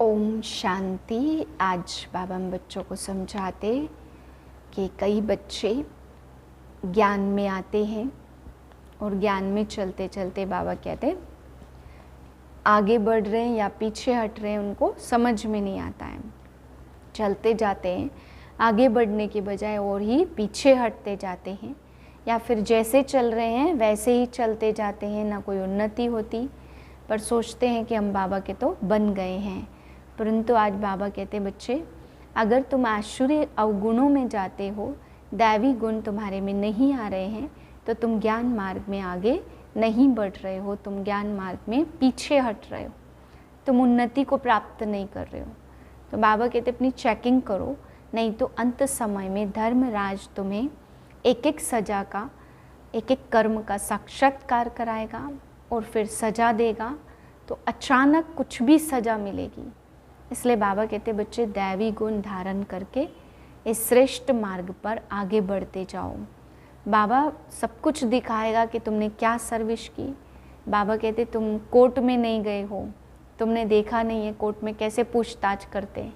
ओम शांति। आज बाबा हम बच्चों को समझाते कि कई बच्चे ज्ञान में आते हैं और ज्ञान में चलते चलते बाबा कहते आगे बढ़ रहे हैं या पीछे हट रहे हैं, उनको समझ में नहीं आता है। चलते जाते हैं, आगे बढ़ने के बजाय और ही पीछे हटते जाते हैं, या फिर जैसे चल रहे हैं वैसे ही चलते जाते हैं, ना कोई उन्नति होती, पर सोचते हैं कि हम बाबा के तो बन गए हैं। परंतु आज बाबा कहते बच्चे, अगर तुम आसुरी अवगुणों में जाते हो, दैवी गुण तुम्हारे में नहीं आ रहे हैं, तो तुम ज्ञान मार्ग में आगे नहीं बढ़ रहे हो, तुम ज्ञान मार्ग में पीछे हट रहे हो, तुम उन्नति को प्राप्त नहीं कर रहे हो। तो बाबा कहते अपनी चेकिंग करो, नहीं तो अंत समय में धर्मराज तुम्हें एक एक सजा का, एक एक कर्म का साक्षात्कार कराएगा और फिर सजा देगा। तो अचानक कुछ भी सजा मिलेगी। इसलिए बाबा कहते बच्चे दैवी गुण धारण करके इस श्रेष्ठ मार्ग पर आगे बढ़ते जाओ। बाबा सब कुछ दिखाएगा कि तुमने क्या सर्विस की। बाबा कहते तुम कोर्ट में नहीं गए हो, तुमने देखा नहीं है कोर्ट में कैसे पूछताछ करते हैं।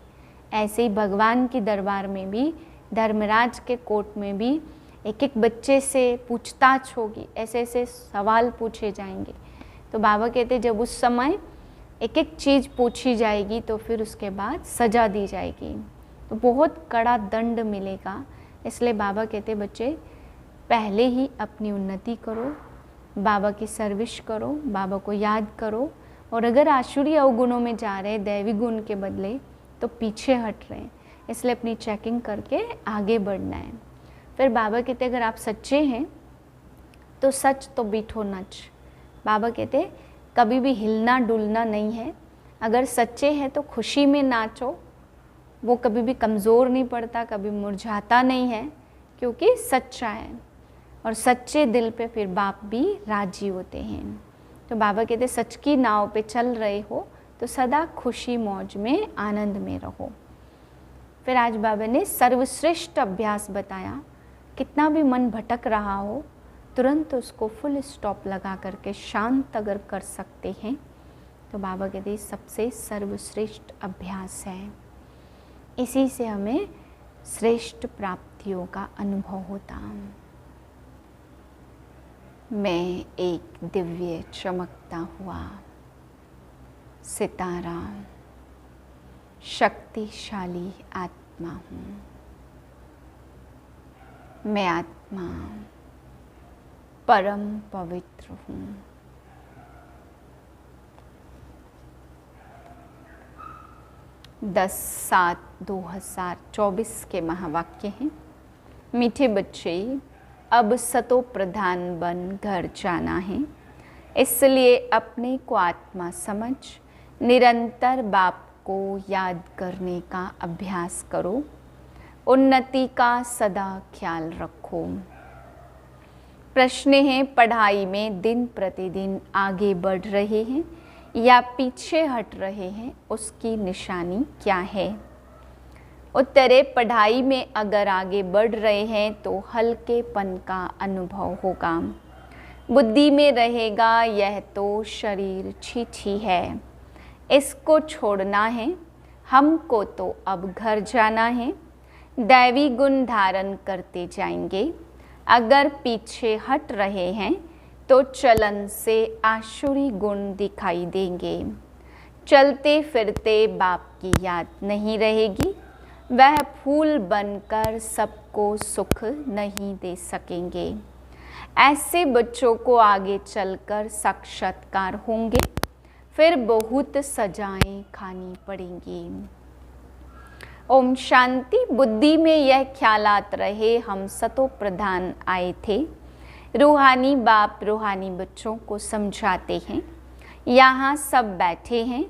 ऐसे ही भगवान की दरबार में भी, धर्मराज के कोर्ट में भी एक एक बच्चे से पूछताछ होगी, ऐसे ऐसे सवाल पूछे जाएंगे। तो बाबा कहते जब उस समय एक एक चीज़ पूछी जाएगी तो फिर उसके बाद सज़ा दी जाएगी, तो बहुत कड़ा दंड मिलेगा। इसलिए बाबा कहते बच्चे पहले ही अपनी उन्नति करो, बाबा की सर्विस करो, बाबा को याद करो, और अगर आसुरी अवगुणों में जा रहे हैं दैवी गुण के बदले तो पीछे हट रहे हैं। इसलिए अपनी चेकिंग करके आगे बढ़ना है। फिर बाबा कहते अगर आप सच्चे हैं तो सच तो बीठो नच। बाबा कहते कभी भी हिलना डुलना नहीं है। अगर सच्चे हैं तो खुशी में नाचो, वो कभी भी कमज़ोर नहीं पड़ता, कभी मुरझाता नहीं है, क्योंकि सच्चा है। और सच्चे दिल पे फिर बाप भी राजी होते हैं। तो बाबा कहते सच की नाव पे चल रहे हो तो सदा खुशी मौज में आनंद में रहो। फिर आज बाबा ने सर्वश्रेष्ठ अभ्यास बताया। कितना भी मन भटक रहा हो, तुरंत उसको फुल स्टॉप लगा करके शांत अगर कर सकते हैं तो बाबा कहते सबसे सर्वश्रेष्ठ अभ्यास है। इसी से हमें श्रेष्ठ प्राप्तियों का अनुभव होता। मैं एक दिव्य चमकता हुआ सितारा, शक्तिशाली आत्मा हूँ। मैं आत्मा परम पवित्र हूँ। दस 7/2024 के महावाक्य हैं। मीठे बच्चे, अब सतो प्रधान बन घर जाना है, इसलिए अपने को आत्मा समझ निरंतर बाप को याद करने का अभ्यास करो। उन्नति का सदा ख्याल रखो। प्रश्न है, पढ़ाई में दिन प्रतिदिन आगे बढ़ रहे हैं या पीछे हट रहे हैं, उसकी निशानी क्या है? उत्तर है, पढ़ाई में अगर आगे बढ़ रहे हैं तो हल्केपन का अनुभव होगा। बुद्धि में रहेगा यह तो शरीर छी है, इसको छोड़ना है, हमको तो अब घर जाना है। दैवी गुण धारण करते जाएंगे। अगर पीछे हट रहे हैं तो चलन से आसुरी गुण दिखाई देंगे। चलते फिरते बाप की याद नहीं रहेगी। वह फूल बनकर सबको सुख नहीं दे सकेंगे। ऐसे बच्चों को आगे चलकर साक्षात्कार होंगे, फिर बहुत सजाएं खानी पड़ेंगी। ओम शांति। बुद्धि में यह ख्यालात रहे, हम सतो प्रधान आए थे। रूहानी बाप रूहानी बच्चों को समझाते हैं। यहाँ सब बैठे हैं,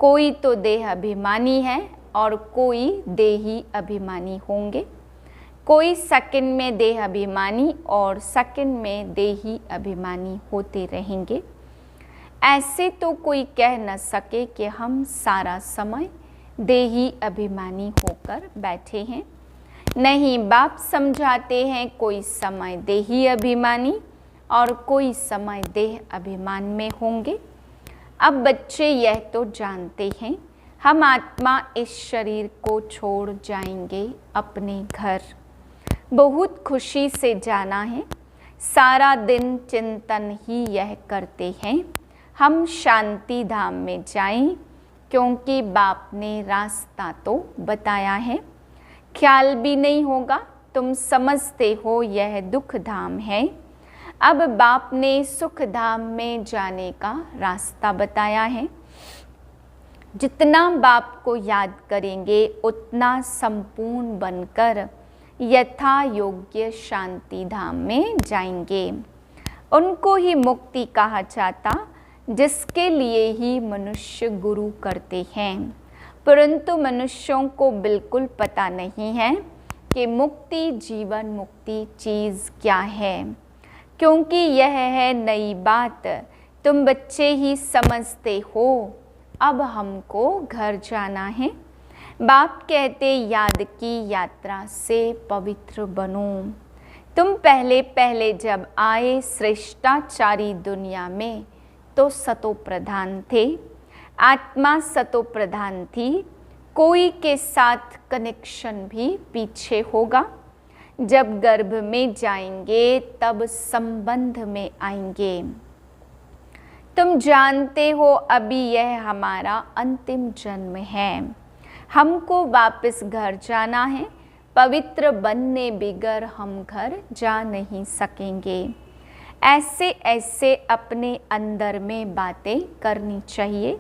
कोई तो देह अभिमानी है और कोई देही अभिमानी होंगे। कोई सेकंड में देह अभिमानी और सेकंड में देही अभिमानी होते रहेंगे। ऐसे तो कोई कह न सके कि हम सारा समय देही अभिमानी होकर बैठे हैं। नहीं, बाप समझाते हैं कोई समय देही अभिमानी और कोई समय देह अभिमान में होंगे। अब बच्चे यह तो जानते हैं हम आत्मा इस शरीर को छोड़ जाएंगे अपने घर। बहुत खुशी से जाना है, सारा दिन चिंतन ही यह करते हैं हम शांति धाम में जाएं, क्योंकि बाप ने रास्ता तो बताया है। ख्याल भी नहीं होगा, तुम समझते हो यह दुख धाम है। अब बाप ने सुख धाम में जाने का रास्ता बताया है। जितना बाप को याद करेंगे उतना संपूर्ण बनकर यथा योग्य शांति धाम में जाएंगे। उनको ही मुक्ति कहा जाता, जिसके लिए ही मनुष्य गुरु करते हैं। परंतु मनुष्यों को बिल्कुल पता नहीं है कि मुक्ति, जीवन मुक्ति चीज़ क्या है, क्योंकि यह है नई बात। तुम बच्चे ही समझते हो। अब हमको घर जाना है। बाप कहते याद की यात्रा से पवित्र बनो। तुम पहले पहले जब आए श्रेष्ठाचारी दुनिया में तो सतो प्रधान थे, आत्मा सतो प्रधान थी। कोई के साथ कनेक्शन भी पीछे होगा। जब गर्भ में जाएंगे तब संबंध में आएंगे। तुम जानते हो अभी यह हमारा अंतिम जन्म है। हमको वापस घर जाना है। पवित्र बनने बिगर हम घर जा नहीं सकेंगे। ऐसे ऐसे अपने अंदर में बातें करनी चाहिए,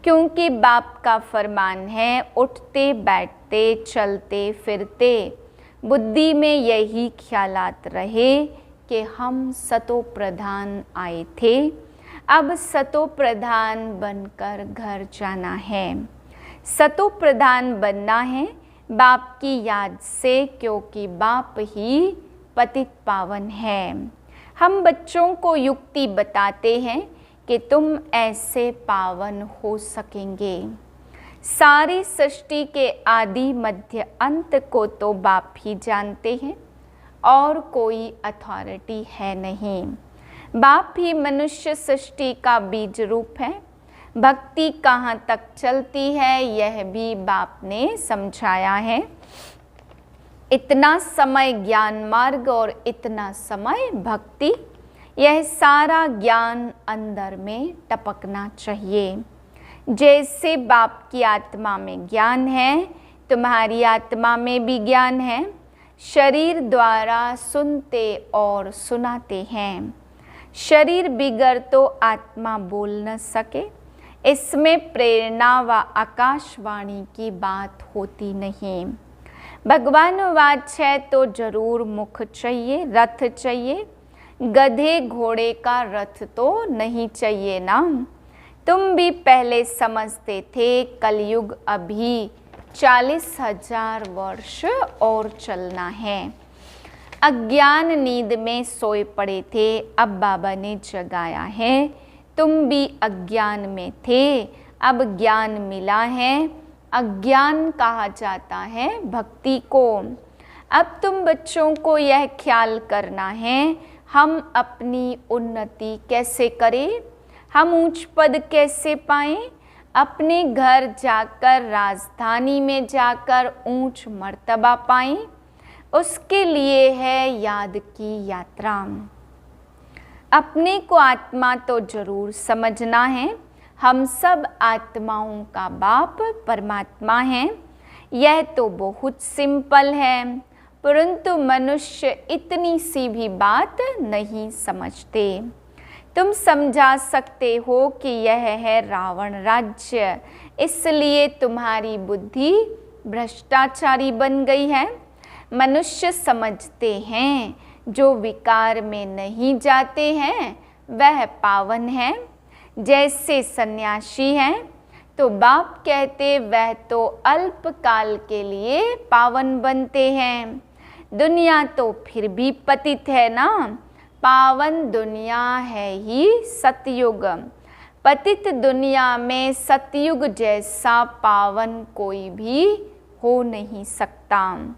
क्योंकि बाप का फरमान है, उठते बैठते चलते फिरते बुद्धि में यही ख्यालात रहे कि हम सतो प्रधान आए थे, अब सतो प्रधान बनकर घर जाना है। सतो प्रधान बनना है बाप की याद से, क्योंकि बाप ही पतित पावन है। हम बच्चों को युक्ति बताते हैं कि तुम ऐसे पावन हो सकेंगे। सारी सृष्टि के आदि मध्य अंत को तो बाप ही जानते हैं और कोई अथॉरिटी है नहीं। बाप ही मनुष्य सृष्टि का बीज रूप है। भक्ति कहाँ तक चलती है यह भी बाप ने समझाया है। इतना समय ज्ञान मार्ग और इतना समय भक्ति, यह सारा ज्ञान अंदर में टपकना चाहिए। जैसे बाप की आत्मा में ज्ञान है, तुम्हारी आत्मा में भी ज्ञान है। शरीर द्वारा सुनते और सुनाते हैं। शरीर बिगर तो आत्मा बोल न सके। इसमें प्रेरणा व आकाशवाणी की बात होती नहीं। भगवान वाच है तो जरूर मुख चाहिए, रथ चाहिए। गधे घोड़े का रथ तो नहीं चाहिए ना। तुम भी पहले समझते थे कलयुग अभी 40,000 वर्ष और चलना है। अज्ञान नींद में सोए पड़े थे, अब बाबा ने जगाया है। तुम भी अज्ञान में थे, अब ज्ञान मिला है। अज्ञान कहा जाता है भक्ति को। अब तुम बच्चों को यह ख्याल करना है, हम अपनी उन्नति कैसे करें, हम ऊंच पद कैसे पाएं, अपने घर जाकर, राजधानी में जाकर ऊंच मर्तबा पाएं। उसके लिए है याद की यात्रा। अपने को आत्मा तो जरूर समझना है। हम सब आत्माओं का बाप परमात्मा है। यह तो बहुत सिंपल है, परंतु मनुष्य इतनी सी भी बात नहीं समझते। तुम समझा सकते हो कि यह है रावण राज्य, इसलिए तुम्हारी बुद्धि भ्रष्टाचारी बन गई है। मनुष्य समझते हैं जो विकार में नहीं जाते हैं वह पावन है। जैसे सन्यासी हैं तो बाप कहते वह तो अल्प काल के लिए पावन बनते हैं। दुनिया तो फिर भी पतित है ना। पावन दुनिया है ही सतयुग। पतित दुनिया में सतयुग जैसा पावन कोई भी हो नहीं सकता।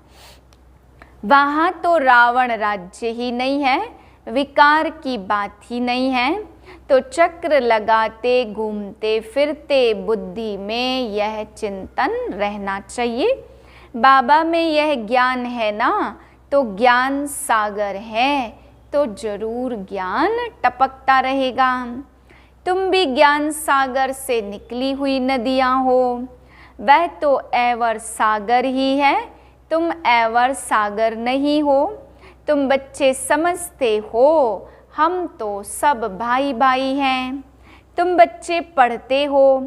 वहाँ तो रावण राज्य ही नहीं है, विकार की बात ही नहीं है। तो चक्र लगाते घूमते फिरते बुद्धि में यह चिंतन रहना चाहिए, बाबा में यह ज्ञान है ना, तो ज्ञान सागर है, तो जरूर ज्ञान टपकता रहेगा। तुम भी ज्ञान सागर से निकली हुई नदियां हो, वह तो एवर सागर ही है, तुम एवर सागर नहीं हो। तुम बच्चे समझते हो हम तो सब भाई भाई हैं, तुम बच्चे पढ़ते हो,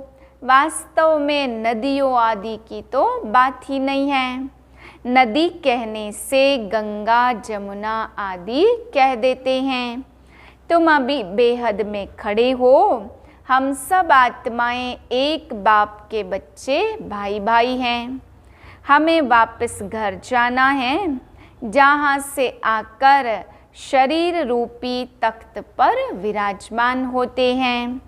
वास्तव में नदियों आदि की तो बात ही नहीं है। नदी कहने से गंगा जमुना आदि कह देते हैं। तुम अभी बेहद में खड़े हो, हम सब आत्माएं एक बाप के बच्चे भाई भाई हैं। हमें वापस घर जाना है, जहाँ से आकर शरीर रूपी तख्त पर विराजमान होते हैं।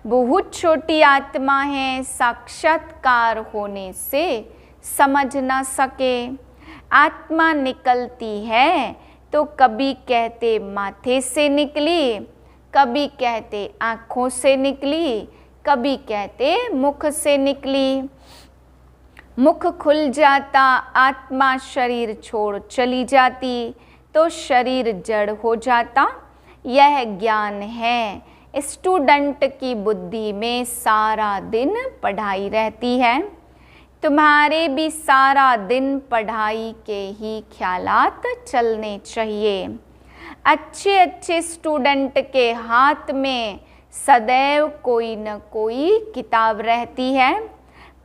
बहुत छोटी आत्मा है, साक्षात्कार होने से समझ ना सके। आत्मा निकलती है तो कभी कहते माथे से निकली, कभी कहते आँखों से निकली, कभी कहते मुख से निकली। मुख खुल जाता, आत्मा शरीर छोड़ चली जाती, तो शरीर जड़ हो जाता। यह ज्ञान है। स्टूडेंट की बुद्धि में सारा दिन पढ़ाई रहती है। तुम्हारे भी सारा दिन पढ़ाई के ही ख्यालात चलने चाहिए। अच्छे अच्छे स्टूडेंट के हाथ में सदैव कोई न कोई किताब रहती है,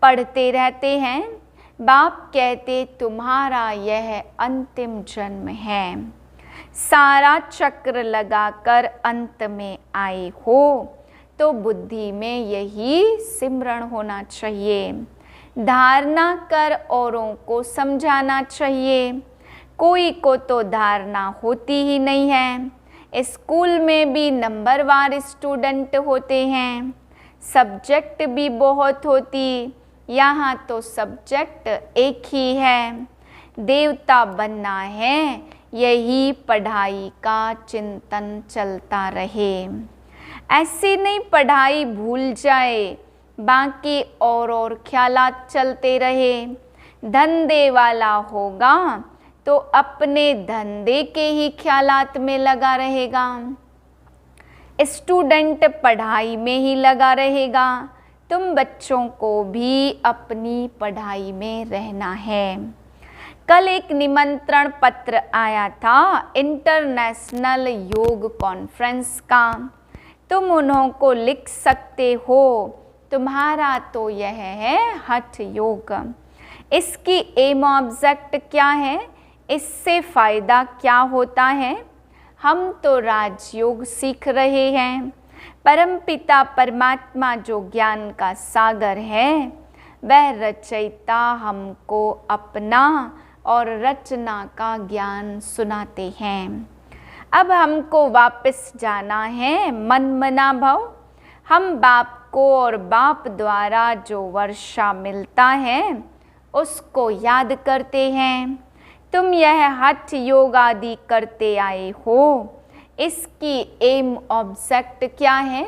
पढ़ते रहते हैं। बाप कहते तुम्हारा यह अंतिम जन्म है, सारा चक्र लगाकर अंत में आए हो, तो बुद्धि में यही सिमरण होना चाहिए। धारणा कर औरों को समझाना चाहिए। कोई को तो धारणा होती ही नहीं है। स्कूल में भी नंबरवार स्टूडेंट होते हैं, सब्जेक्ट भी बहुत होती, यहाँ तो सब्जेक्ट एक ही है। देवता बनना है, यही पढ़ाई का चिंतन चलता रहे। ऐसे नहीं पढ़ाई भूल जाए, बाकी और ख्यालात चलते रहे। धंधे वाला होगा तो अपने धंधे के ही ख्यालात में लगा रहेगा। स्टूडेंट पढ़ाई में ही लगा रहेगा। तुम बच्चों को भी अपनी पढ़ाई में रहना है। कल एक निमंत्रण पत्र आया था इंटरनेशनल योग कॉन्फ्रेंस का। तुम उन्हों को लिख सकते हो। तुम्हारा तो यह है हठ योग। इसकी एम ऑब्जेक्ट क्या है, इससे फ़ायदा क्या होता है? हम तो राजयोग सीख रहे हैं। परमपिता परमात्मा जो ज्ञान का सागर है, वह रचयिता हमको अपना और रचना का ज्ञान सुनाते हैं। अब हमको वापस जाना है मन मना भव। हम बाप को और बाप द्वारा जो वर्षा मिलता है उसको याद करते हैं। तुम यह हठ योग आदि करते आए हो, इसकी एम ऑब्जेक्ट क्या है?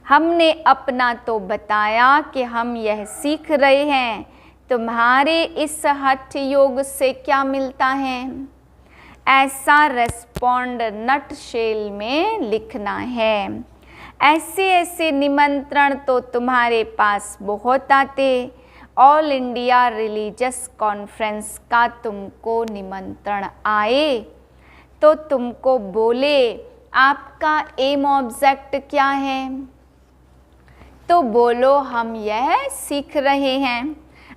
हमने अपना तो बताया कि हम यह सीख रहे हैं। तुम्हारे इस हठ योग से क्या मिलता है? ऐसा रेस्पॉन्ड नटशेल में लिखना है। ऐसे ऐसे निमंत्रण तो तुम्हारे पास बहुत आते। ऑल इंडिया रिलीजियस कॉन्फ्रेंस का तुमको निमंत्रण आए तो तुमको बोले आपका एम ऑब्जेक्ट क्या है, तो बोलो हम यह सीख रहे हैं।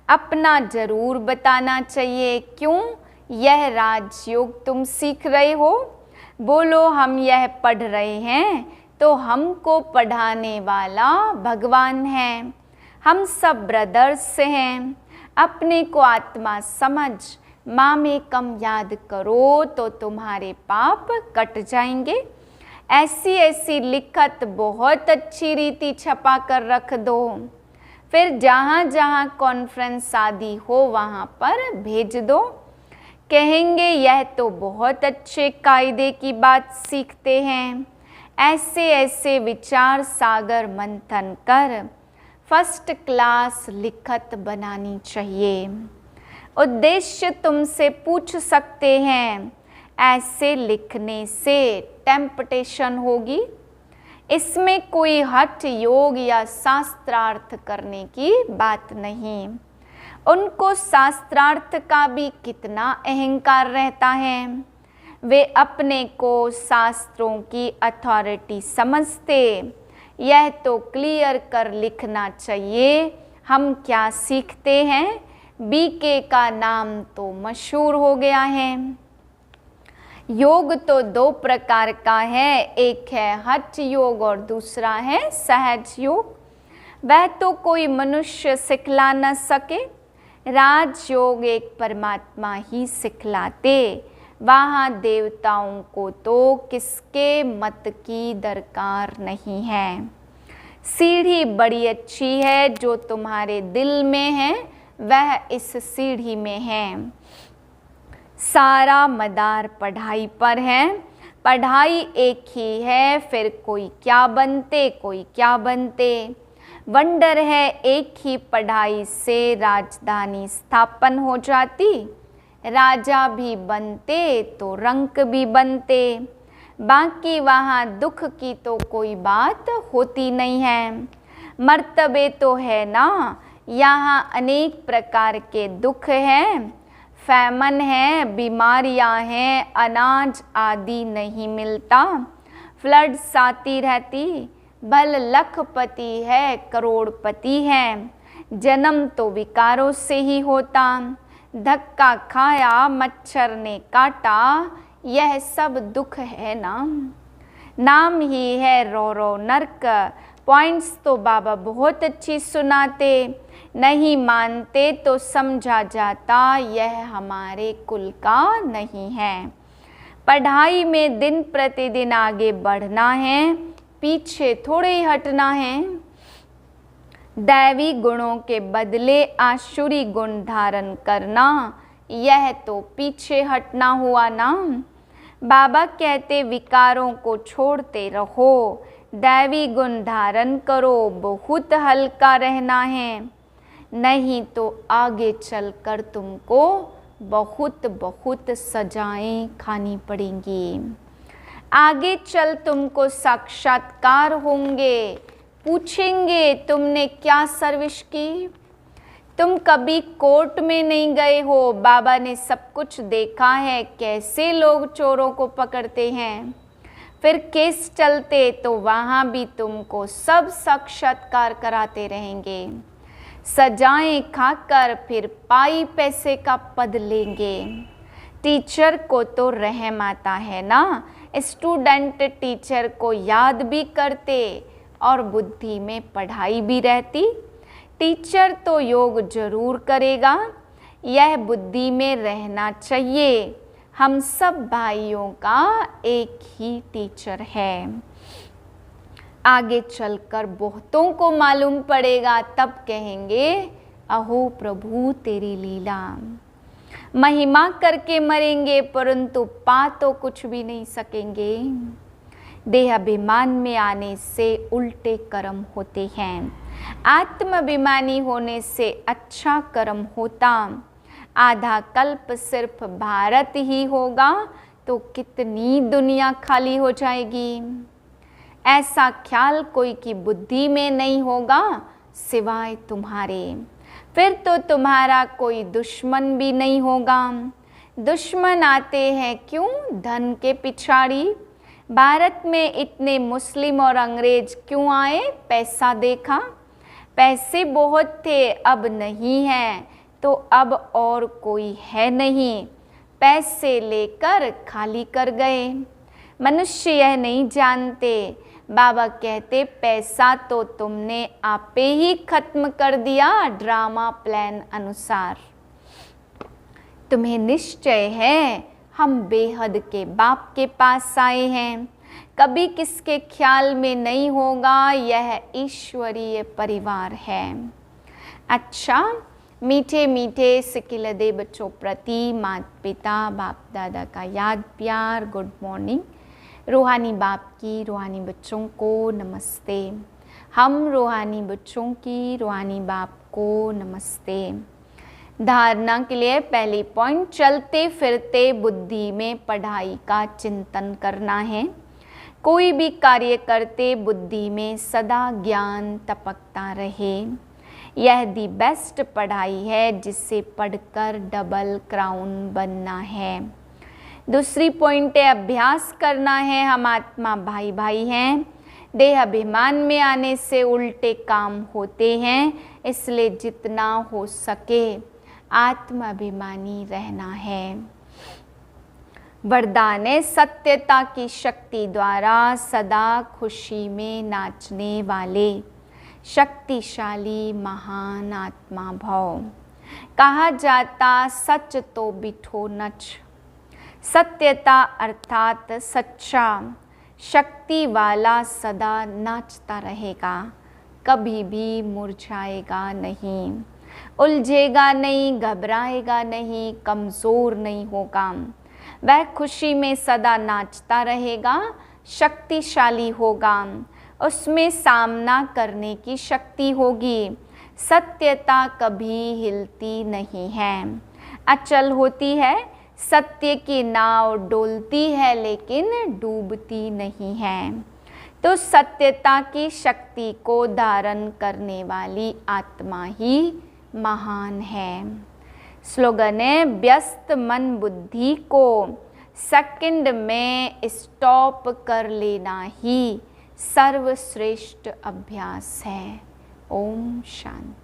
अपना जरूर बताना चाहिए, क्यों यह राजयोग तुम सीख रहे हो। बोलो हम यह पढ़ रहे हैं, तो हमको पढ़ाने वाला भगवान है। हम सब ब्रदर्स हैं। अपने को आत्मा समझ माँ कम याद करो तो तुम्हारे पाप कट जाएंगे। ऐसी ऐसी लिखत बहुत अच्छी रीति छपा कर रख दो। फिर जहाँ जहाँ कॉन्फ्रेंस आदि हो वहाँ पर भेज दो। कहेंगे यह तो बहुत अच्छे कायदे की बात सीखते हैं। ऐसे ऐसे विचार सागर मंथन कर फर्स्ट क्लास लिखत बनानी चाहिए। उद्देश्य तुमसे पूछ सकते हैं, ऐसे लिखने से टेम्पटेशन होगी? इसमें कोई हठ योग या शास्त्रार्थ करने की बात नहीं। उनको शास्त्रार्थ का भी कितना अहंकार रहता है। वे अपने को शास्त्रों की अथॉरिटी समझते। यह तो क्लियर कर लिखना चाहिए। हम क्या सीखते हैं? बीके का नाम तो मशहूर हो गया है। योग तो दो प्रकार का है, एक है हठ योग और दूसरा है सहज योग। वह तो कोई मनुष्य सिखला न सके। राजयोग एक परमात्मा ही सिखलाते। वहाँ देवताओं को तो किसके मत की दरकार नहीं है। सीढ़ी बड़ी अच्छी है, जो तुम्हारे दिल में है वह इस सीढ़ी में है। सारा मदार पढ़ाई पर है। पढ़ाई एक ही है, फिर कोई क्या बनते कोई क्या बनते। वंडर है एक ही पढ़ाई से राजधानी स्थापन हो जाती। राजा भी बनते तो रंक भी बनते। बाकी वहाँ दुख की तो कोई बात होती नहीं है। मर्तबे तो है ना, यहाँ अनेक प्रकार के दुख हैं। फैमन है, बीमारियां हैं, अनाज आदि नहीं मिलता। फ्लड्स आती रहती। भल लखपति है, करोड़पति है। जन्म तो विकारों से ही होता। धक्का खाया, मच्छर ने काटा, यह सब दुख है ना। नाम ही है रो रो नरक। पॉइंट्स तो बाबा बहुत अच्छी सुनाते। नहीं मानते तो समझा जाता यह हमारे कुल का नहीं है। पढ़ाई में दिन प्रतिदिन आगे बढ़ना है, पीछे थोड़े ही हटना है। दैवी गुणों के बदले आसुरी गुण धारण करना, यह तो पीछे हटना हुआ ना। बाबा कहते विकारों को छोड़ते रहो, दैवी गुण धारण करो, बहुत हल्का रहना है। नहीं तो आगे चलकर तुमको बहुत बहुत सजाएं खानी पड़ेंगी। आगे चल तुमको साक्षात्कार होंगे, पूछेंगे तुमने क्या सर्विस की। तुम कभी कोर्ट में नहीं गए हो, बाबा ने सब कुछ देखा है कैसे लोग चोरों को पकड़ते हैं। फिर केस चलते तो वहाँ भी तुमको सब साक्षात्कार कराते रहेंगे। सजाएं खाकर फिर पाई पैसे का पद लेंगे। टीचर को तो रहम आता है ना, स्टूडेंट टीचर को याद भी करते और बुद्धि में पढ़ाई भी रहती। टीचर तो योग जरूर करेगा, यह बुद्धि में रहना चाहिए। हम सब भाइयों का एक ही टीचर है। आगे चलकर बहुतों को मालूम पड़ेगा, तब कहेंगे अहो प्रभु तेरी लीला। महिमा करके मरेंगे परंतु पा तो कुछ भी नहीं सकेंगे। देहाभिमान में आने से उल्टे कर्म होते हैं। आत्माभिमानी होने से अच्छा कर्म होता। आधा कल्प सिर्फ भारत ही होगा तो कितनी दुनिया खाली हो जाएगी। ऐसा ख्याल कोई की बुद्धि में नहीं होगा सिवाय तुम्हारे। फिर तो तुम्हारा कोई दुश्मन भी नहीं होगा। दुश्मन आते हैं क्यों? धन के पिछाड़ी। भारत में इतने मुस्लिम और अंग्रेज क्यों आए? पैसा देखा। पैसे बहुत थे, अब नहीं है, तो अब और कोई है नहीं। पैसे लेकर खाली कर गए। मनुष्य यह नहीं जानते। बाबा कहते पैसा तो तुमने आपे ही खत्म कर दिया ड्रामा प्लान अनुसार। तुम्हें निश्चय है हम बेहद के बाप के पास आए हैं। कभी किसके ख्याल में नहीं होगा यह ईश्वरीय परिवार है। अच्छा, मीठे मीठे सिकिलदे बच्चों प्रति माता पिता बाप दादा का याद प्यार गुड मॉर्निंग। रूहानी बाप की रूहानी बच्चों को नमस्ते। हम रूहानी बच्चों की रूहानी बाप को नमस्ते। धारणा के लिए पहली पॉइंट, चलते फिरते बुद्धि में पढ़ाई का चिंतन करना है। कोई भी कार्य करते बुद्धि में सदा ज्ञान टपकता रहे। यह दी बेस्ट पढ़ाई है जिससे पढ़कर डबल क्राउन बनना है। दूसरी पॉइंट है, अभ्यास करना है। हम आत्मा भाई भाई हैं। देह अभिमान में आने से उल्टे काम होते हैं, इसलिए जितना हो सके आत्माभिमानी रहना है। वरदान है, सत्यता की शक्ति द्वारा सदा खुशी में नाचने वाले शक्तिशाली महान आत्मा भव। कहा जाता सच तो बिठो नच। सत्यता अर्थात सच्चा शक्ति वाला सदा नाचता रहेगा, कभी भी मुरझाएगा नहीं, उलझेगा नहीं, घबराएगा नहीं, कमज़ोर नहीं होगा। वह खुशी में सदा नाचता रहेगा, शक्तिशाली होगा, उसमें सामना करने की शक्ति होगी। सत्यता कभी हिलती नहीं है, अचल होती है। सत्य की नाव डोलती है लेकिन डूबती नहीं है। तो सत्यता की शक्ति को धारण करने वाली आत्मा ही महान है। स्लोगन है, व्यस्त मन बुद्धि को सेकंड में स्टॉप कर लेना ही सर्वश्रेष्ठ अभ्यास है। ओम शांति।